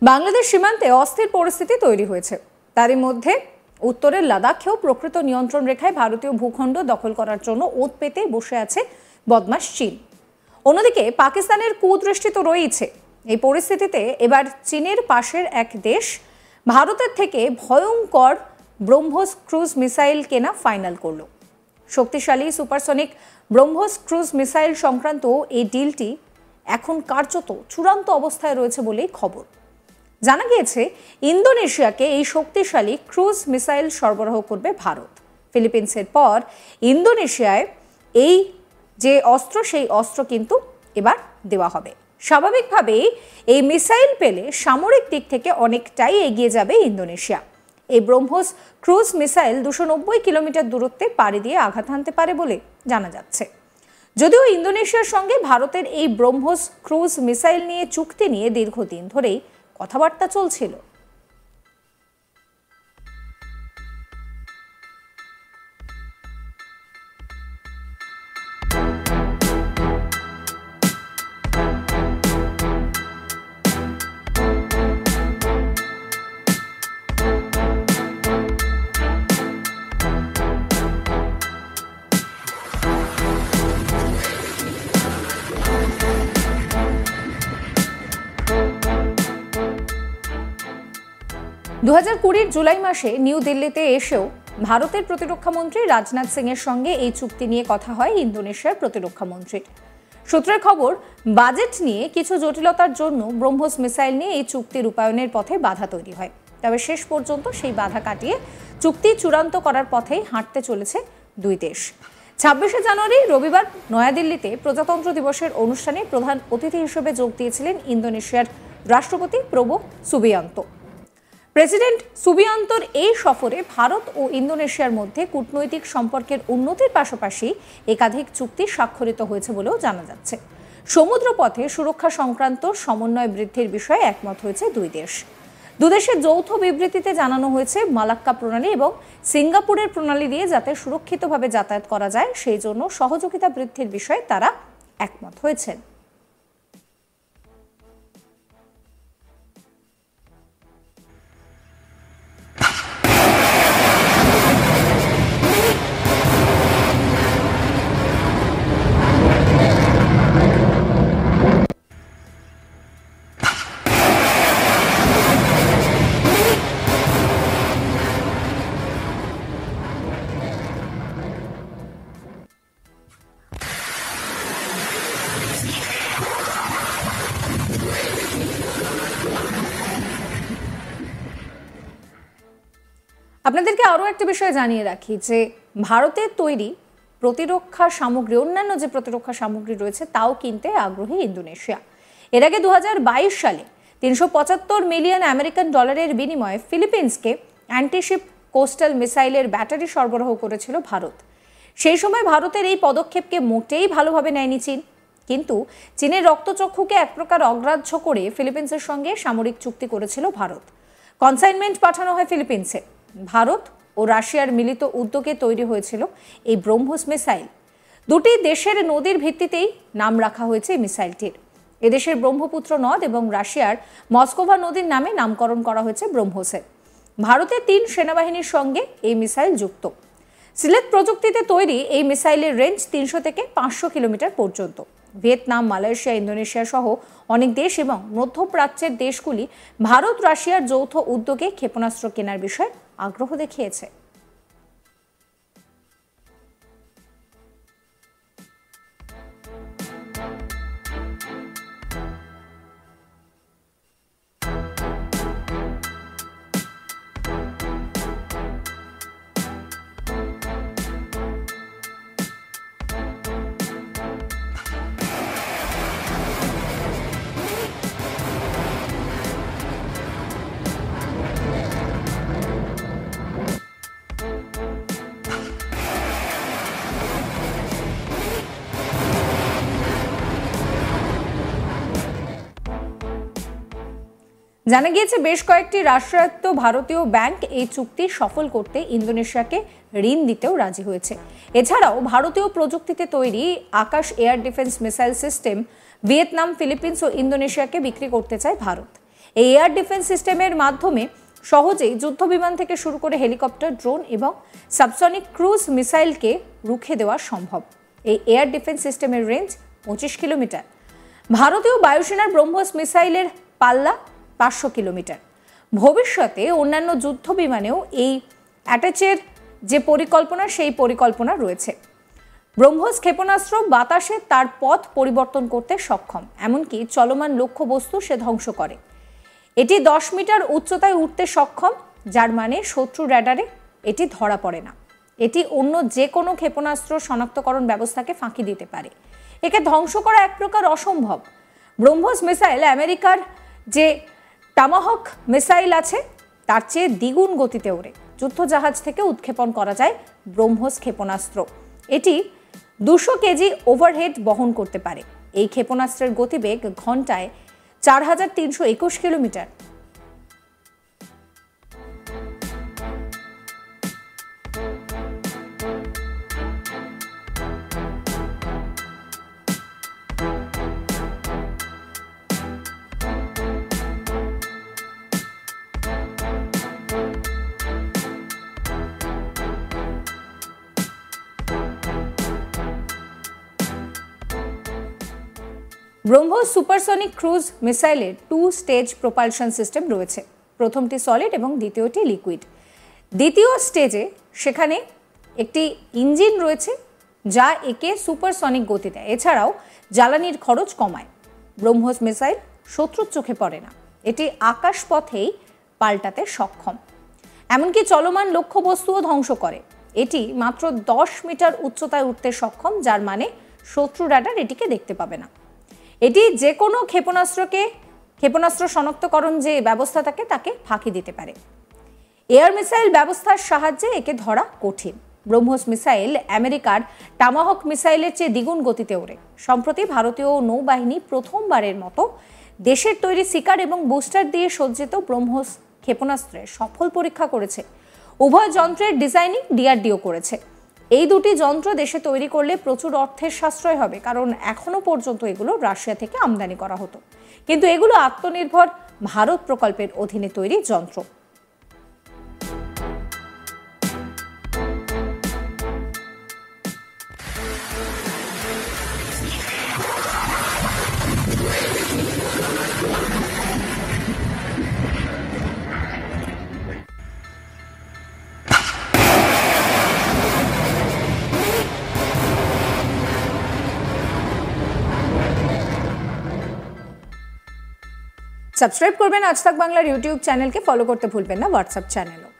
বাংলাদেশ সীমান্তে অস্থির পরিস্থিতি তৈরি হয়েছে। তারই মধ্যে উত্তরের লাদাখেও প্রকৃত নিয়ন্ত্রণ রেখায় ভারতীয় ভূখণ্ড দখল করার জন্য ওঁত পেতে বসে আছে বদমাশ চীন। অন্যদিকে পাকিস্তানের কুদৃষ্টি তো রয়েছে। এই পরিস্থিতিতে এবার চীনের পাশের এক দেশ ভারতের থেকে ভয়ঙ্কর ব্রহ্মোস ক্রুজ মিসাইল কেনা ফাইনাল করল। শক্তিশালী সুপারসনিক ব্রহ্মোস ক্রুজ মিসাইল সংক্রান্ত এই ডিলটি এখন কার্যত চূড়ান্ত অবস্থায় রয়েছে বলেই খবর। জানা গিয়েছে ইন্দোনেশিয়াকে এই শক্তিশালী ক্রুজ মিসাইল সরবরাহ করবে ভারত। ফিলিপিন্সের পর ইন্দোনেশিয়ায় এই যে অস্ত্র, সেই অস্ত্র কিন্তু এবার দেওয়া হবে। স্বাভাবিকভাবেই এই মিসাইল পেলে সামরিক দিক থেকে অনেকটাই এগিয়ে যাবে ইন্দোনেশিয়া। এই ব্রহ্মোস ক্রুজ মিসাইল 290 কিলোমিটার দূরত্বে পাড়ি দিয়ে আঘাত হানতে পারে বলে জানা যাচ্ছে। যদিও ইন্দোনেশিয়ার সঙ্গে ভারতের এই ব্রহ্মোস ক্রুজ মিসাইল নিয়ে চুক্তি নিয়ে দীর্ঘদিন ধরেই কথাবার্তা চলছিল। 2020 জুলাই মাসে নিউ দিল্লিতে এসেও ভারতের প্রতিরক্ষা মন্ত্রী রাজনাথ সিং এর সঙ্গে এই চুক্তি নিয়ে কথা হয় ইন্দোনেশিয়ার প্রতিরক্ষা মন্ত্রীর। সূত্রের খবর, বাজেট নিয়ে কিছু জটিলতার জন্য ব্রহ্মোস মিসাইল নিয়ে এই চুক্তি রূপায়ণের পথে বাধা তৈরি হয়। তবে শেষ পর্যন্ত সেই বাধা কাটিয়ে চুক্তি চূড়ান্ত করার পথেই হাঁটতে চলেছে দুই দেশ। 26শে জানুয়ারি রবিবার নয়াদিল্লিতে প্রজাতন্ত্র দিবসের অনুষ্ঠানে প্রধান অতিথি হিসেবে যোগ দিয়েছিলেন ইন্দোনেশিয়ার রাষ্ট্রপতি প্রবো সুবিয়ান্তো। প্রেসিডেন্ট সুবিয়ান্তোর এই সফরে ভারত ও ইন্দোনেশিয়ার মধ্যে কূটনৈতিক সম্পর্কের উন্নতির পাশাপাশি একাধিক চুক্তি স্বাক্ষরিত হয়েছে বলেও জানা যাচ্ছে। সমুদ্রপথে সুরক্ষা সংক্রান্ত সমন্বয় বৃদ্ধির বিষয়ে একমত হয়েছে দুই দেশ। দুদেশের যৌথ বিবৃতিতে জানানো হয়েছে, মালাক্কা প্রণালী এবং সিঙ্গাপুরের প্রণালী দিয়ে যাতে সুরক্ষিতভাবে যাতায়াত করা যায় সেই জন্য সহযোগিতা বৃদ্ধির বিষয়ে তারা একমত হয়েছেন। আপনাদেরকে আরও একটা বিষয় জানিয়ে রাখি যে ভারতের তৈরি প্রতিরক্ষা সামগ্রী, অন্যান্য যে প্রতিরক্ষা সামগ্রী রয়েছে তাও কিনতে আগ্রহী ইন্দোনেশিয়া। এর আগে 2022 সালে 375 মিলিয়ন আমেরিকান ডলারের বিনিময়ে ফিলিপিন্সকে অ্যান্টিশিপ কোস্টাল মিসাইলের ব্যাটারি সরবরাহ করেছিল ভারত। সেই সময় ভারতের এই পদক্ষেপকে মোটেই ভালোভাবে নেয়নি চীন। কিন্তু চীনের রক্তচক্ষুকে এক প্রকার অগ্রাহ্য করে ফিলিপিন্সের সঙ্গে সামরিক চুক্তি করেছিল ভারত। কনসাইনমেন্ট পাঠানো হয় ফিলিপিন্সে। ভারত ও রাশিয়ার মিলিত উদ্যোগে তৈরি হয়েছিল এই ব্রহ্মোস মিসাইল। দুটি দেশের নদীর ভিত্তিতেই নাম রাখা হয়েছে এই মিসাইলটির। এদেশের ব্রহ্মপুত্র নদ এবং রাশিয়ার মস্কোভা নদীর নামে নামকরণ করা হয়েছে ব্রহ্মোসের। ভারতের 3 সেনাবাহিনীর সঙ্গে এই মিসাইল যুক্ত। সিলেট প্রযুক্তিতে তৈরি এই মিসাইলের রেঞ্জ 300 থেকে 500 কিলোমিটার পর্যন্ত। ভিয়েতনাম, মালয়েশিয়া, ইন্দোনেশিয়া সহ অনেক দেশ এবং মধ্যপ্রাচ্যের দেশগুলি ভারত রাশিয়ার যৌথ উদ্যোগে ক্ষেপণাস্ত্র কেনার বিষয়ে আগ্রহ দেখিয়েছে। জানা গিয়েছে বেশ কয়েকটি রাষ্ট্রায়ত্ত ভারতীয় ব্যাংক এই চুক্তি সফল করতে ইন্দোনেশিয়াকে ঋণ দিতেও রাজি হয়েছে। এছাড়াও ভারতীয় প্রযুক্তিতে তৈরি Akash air defence missile system Vietnam, Philippines ও ইন্দোনেশিয়াকে বিক্রি করতে চায় ভারত। এই এয়ার ডিফেন্স সিস্টেমের মাধ্যমে সহজেই যুদ্ধবিমান থেকে শুরু করে হেলিকপ্টার, ড্রোন এবং সাবসনিক ক্রুজ মিসাইলকে রুখে দেওয়া সম্ভব। এই এয়ার ডিফেন্স সিস্টেমের রেঞ্জ 25 কিলোমিটার। ভারতীয় বায়ুসেনার ব্রহ্মস মিসাইলের পাল্লা 500 কিলোমিটার। ভবিষ্যতে অন্যান্য যুদ্ধ বিমানেও এই অ্যাটাচের যে পরিকল্পনা, সেই পরিকল্পনা রয়েছে। ব্রহ্মস ক্ষেপণাস্ত্র বাতাসে তার পথ পরিবর্তন করতে সক্ষম, এমনকি চলমান লক্ষ্যবস্তু সে ধ্বংস করে। এটি 10 মিটার উচ্চতায় উঠতে সক্ষম, যার মানে শত্রু র্যাডারে এটি ধরা পড়ে না। এটি অন্য যে কোনো ক্ষেপণাস্ত্র শনাক্তকরণ ব্যবস্থাকে ফাঁকি দিতে পারে। একে ধ্বংস করা এক প্রকার অসম্ভব। ব্রহ্মস মিসাইল আমেরিকার যে টমাহক মিসাইল আছে তার চেয়ে দ্বিগুণ গতিতে ওড়ে। যুদ্ধজাহাজ থেকে উৎক্ষেপণ করা যায় ব্রহ্মস ক্ষেপণাস্ত্র। এটি 200 কেজি ওভারহেড বহন করতে পারে। এই ক্ষেপণাস্ত্রের গতিবেগ ঘন্টায় 4321 কিলোমিটার। ব্রহ্মস সুপারসনিক ক্রুজ মিসাইলের 2 স্টেজ প্রোপালশন সিস্টেম রয়েছে। প্রথমটি সলিড এবং দ্বিতীয়টি লিকুইড। দ্বিতীয় স্টেজে সেখানে একটি ইঞ্জিন রয়েছে যা একে সুপারসনিক গতি দেয়। এছাড়াও জ্বালানির খরচ কমায়। ব্রহ্মস মিসাইল শত্রুর চোখে পড়ে না। এটি আকাশপথেই পাল্টাতে সক্ষম, এমনকি চলমান লক্ষ্যবস্তুও ধ্বংস করে। এটি মাত্র 10 মিটার উচ্চতায় উঠতে সক্ষম, যার মানে শত্রু র্যাডার এটিকে দেখতে পাবে না। এটি যে কোনো ক্ষেপণাস্ত্র শনাক্তকরণ যে ব্যবস্থা থাকে তাকে ফাঁকি দিতে পারে। এয়ার মিসাইল ব্যবস্থার সাহায্যে একে ধরা কঠিন। ব্রহ্মস মিসাইল আমেরিকার টমাহক মিসাইলের চেয়ে দ্বিগুণ গতিতে ওড়ে। সম্প্রতি ভারতীয় নৌবাহিনী প্রথমবারের মতো দেশের তৈরি শিকার এবং বুস্টার দিয়ে সজ্জিত ব্রহ্মস ক্ষেপণাস্ত্রের সফল পরীক্ষা করেছে। উভয় যন্ত্রের ডিজাইনিং ডিআরডিও করেছে। এই দুটি যন্ত্র দেশে তৈরি করলে প্রচুর অর্থের সাশ্রয় হবে, কারণ এখনো পর্যন্ত এগুলো রাশিয়া থেকে আমদানি করা হতো। কিন্তু এগুলো আত্মনির্ভর ভারত প্রকল্পের অধীনে তৈরি যন্ত্র। সাবস্ক্রাইব করবেন আজ তাক বাংলার ইউটিউব চ্যানেলকে, ফলো করতে ভুলবেন না হোয়াটসঅ্যাপ চ্যানেলও।